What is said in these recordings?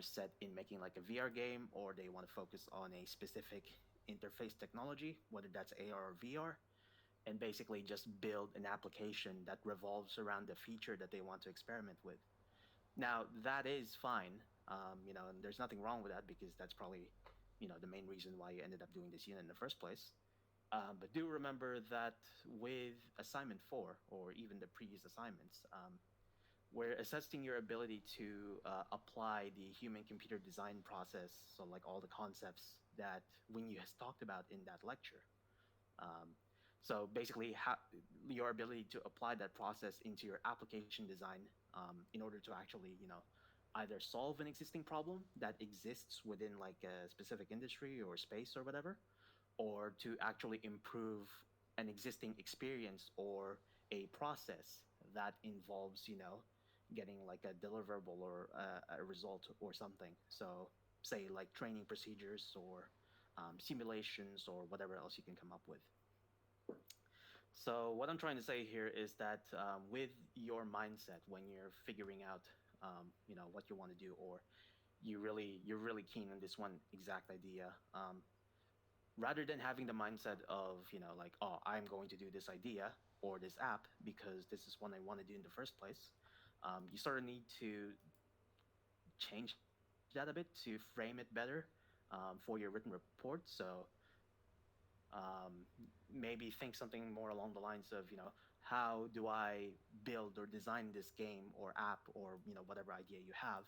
set in making like a VR game, or they want to focus on a specific interface technology, whether that's AR or VR, and basically just build an application that revolves around the feature that they want to experiment with. Now, that is fine, and there's nothing wrong with that because that's probably, the main reason why you ended up doing this unit in the first place. But do remember that with assignment 4, or even the previous assignments, we're assessing your ability to apply the human computer design process, so like all the concepts that Wing Yu has talked about in that lecture. Um, so basically, your ability to apply that process into your application design in order to actually, either solve an existing problem that exists within like a specific industry or space or whatever, or to actually improve an existing experience or a process that involves, getting like a deliverable or a result or something. So, say like training procedures or simulations or whatever else you can come up with. So, what I'm trying to say here is that with your mindset, when you're figuring out, what you want to do, or you're really keen on this one exact idea, rather than having the mindset of, like, oh, I'm going to do this idea or this app because this is what I want to do in the first place, you sort of need to change that a bit to frame it better for your written report. So um, maybe think something more along the lines of, how do I build or design this game or app or, whatever idea you have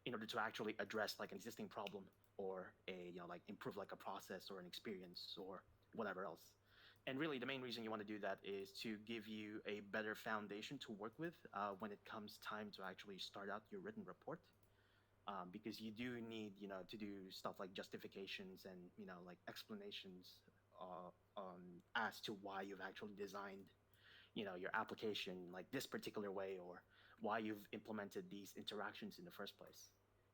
in order to actually address like an existing problem or a, like improve like a process or an experience or whatever else. And really, the main reason you want to do that is to give you a better foundation to work with when it comes time to actually start out your written report. Because you do need, to do stuff like justifications and, like explanations as to why you've actually designed, your application like this particular way, or why you've implemented these interactions in the first place.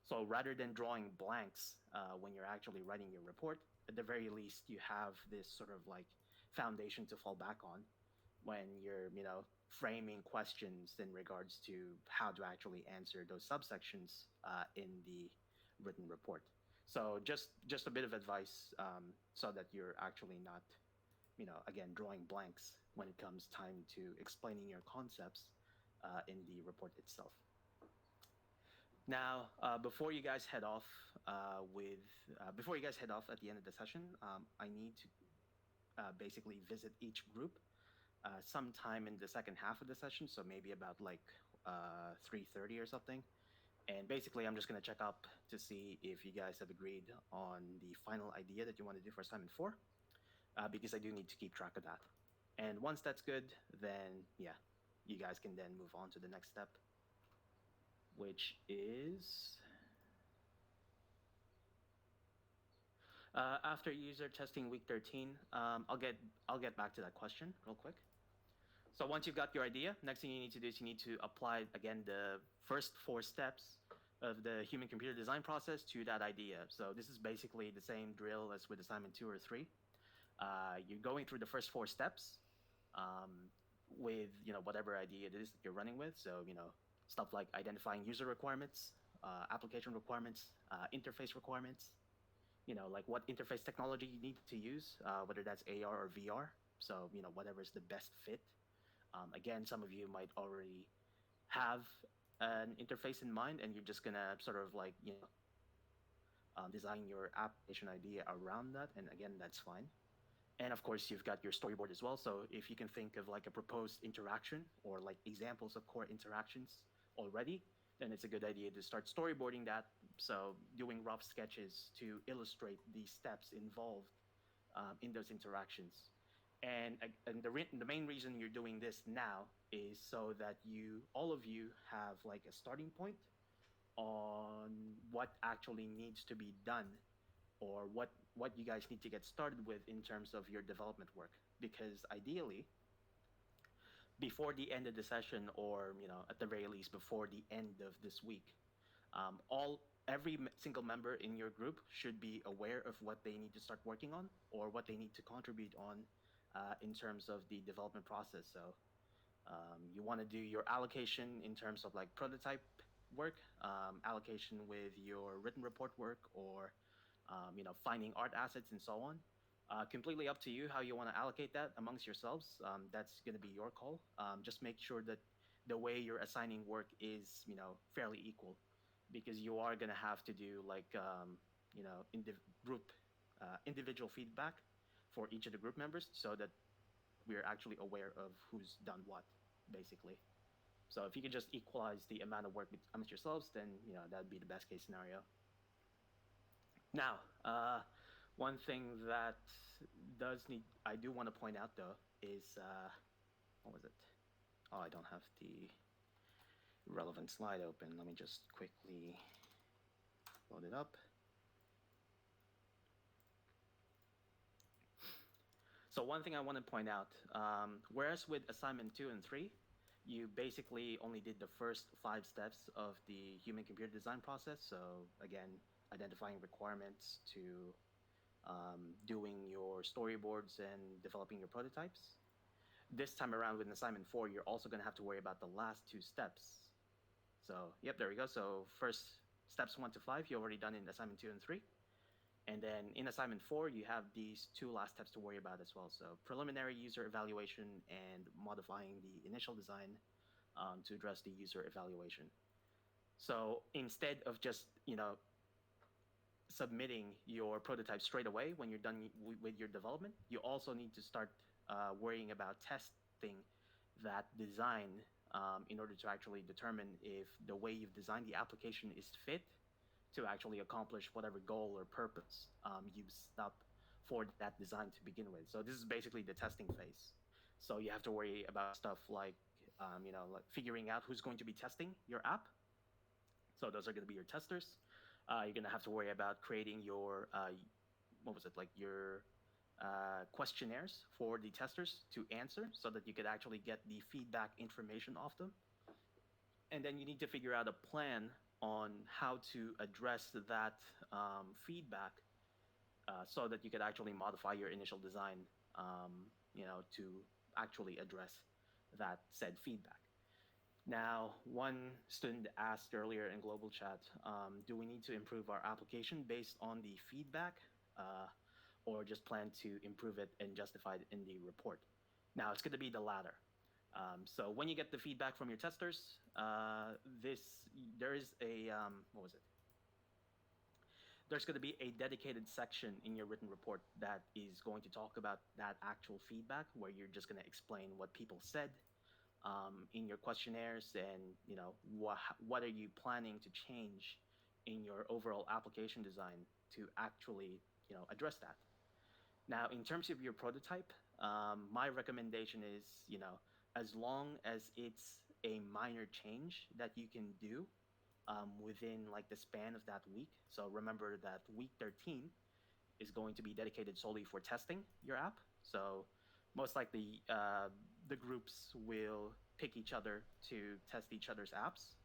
So rather than drawing blanks when you're actually writing your report, at the very least, you have this sort of like foundation to fall back on when you're, framing questions in regards to how to actually answer those subsections in the written report. So just a bit of advice so that you're actually not, again, drawing blanks when it comes time to explaining your concepts in the report itself. Now, before you guys head off at the end of the session, I need to basically visit each group sometime in the second half of the session, so maybe about like 3:30 or something. And basically, I'm just gonna check up to see if you guys have agreed on the final idea that you want to do for assignment 4, because I do need to keep track of that. And once that's good, then yeah, you guys can then move on to the next step, which is after user testing week 13. I'll get back to that question real quick. So once you've got your idea, next thing you need to do is you need to apply again the first 4 steps of the human computer design process to that idea. So this is basically the same drill as with assignment 2 or 3. You're going through the first 4 steps um, with whatever idea it is that you're running with. So stuff like identifying user requirements, application requirements, interface requirements. Like what interface technology you need to use, whether that's AR or VR. So whatever is the best fit. Again, some of you might already have an interface in mind, and you're just gonna sort of like design your application idea around that. And again, that's fine. And of course, you've got your storyboard as well. So if you can think of like a proposed interaction or like examples of core interactions already, then it's a good idea to start storyboarding that. So doing rough sketches to illustrate the steps involved in those interactions. And the main reason you're doing this now is so that all of you have like a starting point on what actually needs to be done, or what you guys need to get started with in terms of your development work. Because ideally, before the end of the session, or at the very least before the end of this week, all every single member in your group should be aware of what they need to start working on, or what they need to contribute on in terms of the development process. So you want to do your allocation in terms of like prototype work, allocation with your written report work, or finding art assets and so on. Completely up to you how you want to allocate that amongst yourselves. That's going to be your call. Just make sure that the way you're assigning work is fairly equal, because you are going to have to do like group individual feedback for each of the group members, so that we're actually aware of who's done what, basically. So if you could just equalize the amount of work amongst yourselves, then that'd be the best case scenario. Now, one thing that I do want to point out though is what was it? Oh, I don't have the relevant slide open. Let me just quickly load it up. So one thing I want to point out, whereas with assignment 2 and 3, you basically only did the first 5 steps of the human-computer design process. So again, identifying requirements to doing your storyboards and developing your prototypes. This time around with assignment 4, you're also going to have to worry about the last 2 steps. So yep, there we go. So first steps 1 to 5, you already done in assignment 2 and 3. And then in assignment 4, you have these 2 last steps to worry about as well. So preliminary user evaluation and modifying the initial design to address the user evaluation. So instead of just, submitting your prototype straight away when you're done with your development, you also need to start worrying about testing that design in order to actually determine if the way you've designed the application is fit to actually accomplish whatever goal or purpose you've set up for that design to begin with. So this is basically the testing phase. So you have to worry about stuff like, like figuring out who's going to be testing your app. So those are going to be your testers. You're going to have to worry about creating your, your questionnaires for the testers to answer, so that you could actually get the feedback information off them. And then you need to figure out a plan on how to address that feedback, so that you could actually modify your initial design, to actually address that said feedback. Now, one student asked earlier in global chat, do we need to improve our application based on the feedback, or just plan to improve it and justify it in the report? Now, it's going to be the latter. So when you get the feedback from your testers, there is a, what was it? There's going to be a dedicated section in your written report that is going to talk about that actual feedback, where you're just going to explain what people said in your questionnaires, and what are you planning to change in your overall application design to actually address that. Now, in terms of your prototype, my recommendation is, as long as it's a minor change that you can do within like the span of that week. So remember that week 13 is going to be dedicated solely for testing your app. So most likely the groups will pick each other to test each other's apps.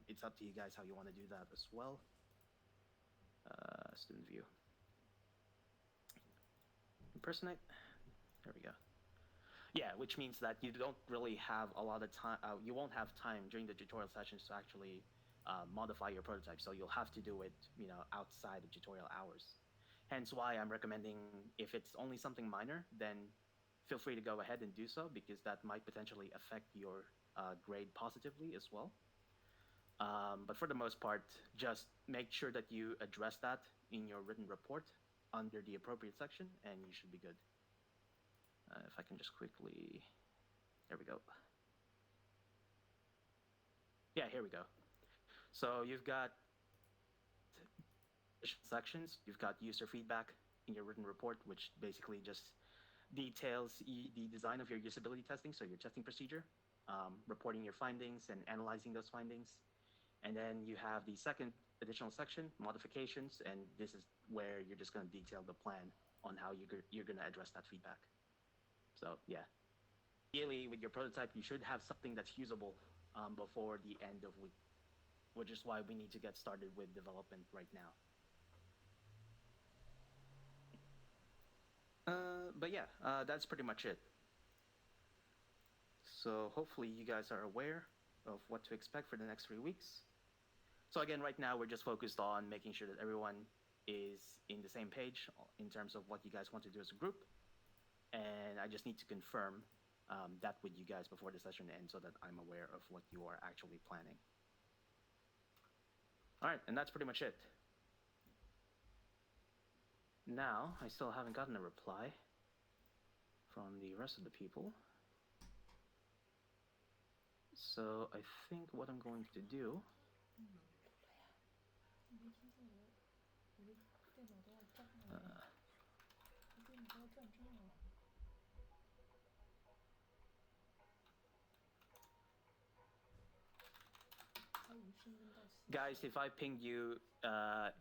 It's up to you guys how you want to do that as well. Student view. Impersonate. There we go. Yeah, which means that you don't really have a lot of time. You won't have time during the tutorial sessions to actually modify your prototype. So you'll have to do it, outside of tutorial hours. Hence why I'm recommending, if it's only something minor, then feel free to go ahead and do so, because that might potentially affect your grade positively as well. But for the most part, just make sure that you address that in your written report under the appropriate section, and you should be good. If I can just quickly, there we go. Yeah, here we go. So you've got sections. You've got user feedback in your written report, which basically just details the design of your usability testing, so your testing procedure, reporting your findings and analyzing those findings. And then you have the second additional section, modifications, and this is where you're just going to detail the plan on how you're going to address that feedback. So yeah, ideally with your prototype, you should have something that's usable before the end of week, which is why we need to get started with development right now. But yeah, that's pretty much it. So hopefully you guys are aware of what to expect for the next 3 weeks. So again, right now we're just focused on making sure that everyone is in the same page in terms of what you guys want to do as a group, and I just need to confirm that with you guys before the session ends so that I'm aware of what you are actually planning. All right, and that's pretty much it. Now, I still haven't gotten a reply from the rest of the people. So I think what I'm going to do. Guys, if I ping you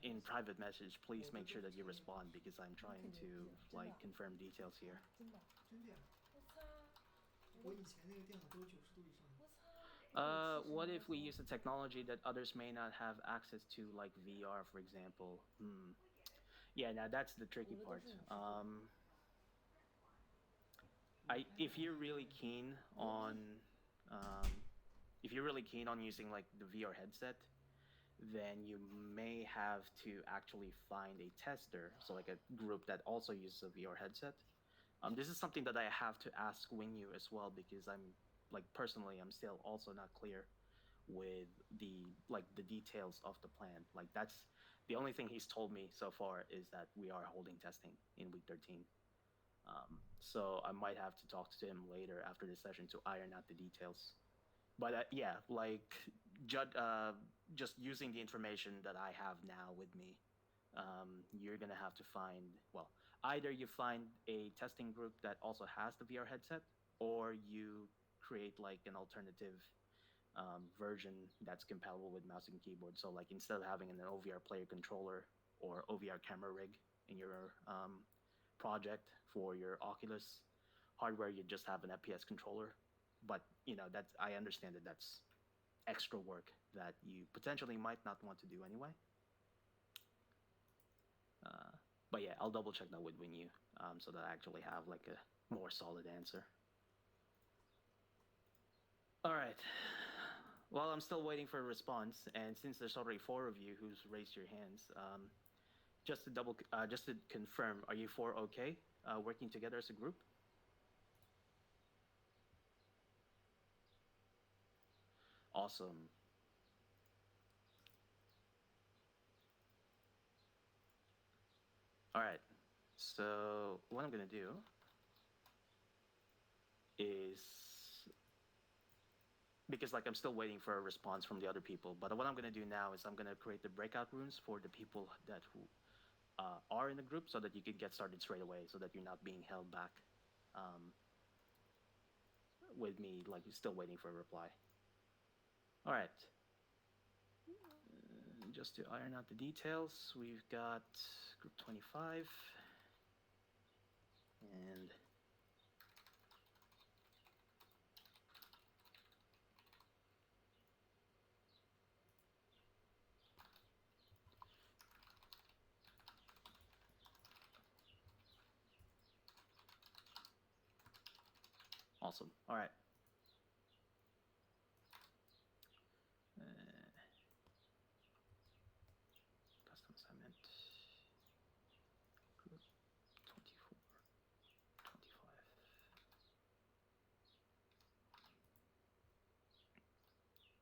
in private message, please make sure that you respond because I'm trying to like confirm details here. 真电脑，我以前那个电脑都是90度以上的。What if we use a technology that others may not have access to, like VR, for example? Yeah, now that's the tricky part. If you're really keen on, um, if you're really keen on using like the VR headset, then you may have to actually find a tester, so like a group that also uses a VR headset. This is something that I have to ask Wingyu as well because I'm like personally I'm still also not clear with the details of the plan. Like that's the only thing he's told me so far is that we are holding testing in week 13. So I might have to talk to him later after this session to iron out the details. But yeah, like just using the information that I have now with me, you're gonna have to find either you find a testing group that also has the VR headset, or you create like an alternative version that's compatible with mouse and keyboard. So like instead of having an OVR player controller or OVR camera rig in your project for your Oculus hardware, you just have an FPS controller. But that's I understand that that's extra work that you potentially might not want to do anyway. But yeah, I'll double check that with Winyu so that I actually have like a more solid answer. All right. Well, I'm still waiting for a response, and since there's already 4 of you who's raised your hands, just to confirm, are you 4 okay working together as a group? Awesome. All right. So what I'm gonna do is because like I'm still waiting for a response from the other people. But what I'm gonna do now is I'm gonna create the breakout rooms for the people that who are in the group, so that you can get started straight away, so that you're not being held back with me like still waiting for a reply. All right. Just to iron out the details, we've got group 25 and awesome. All right. Custom assignment.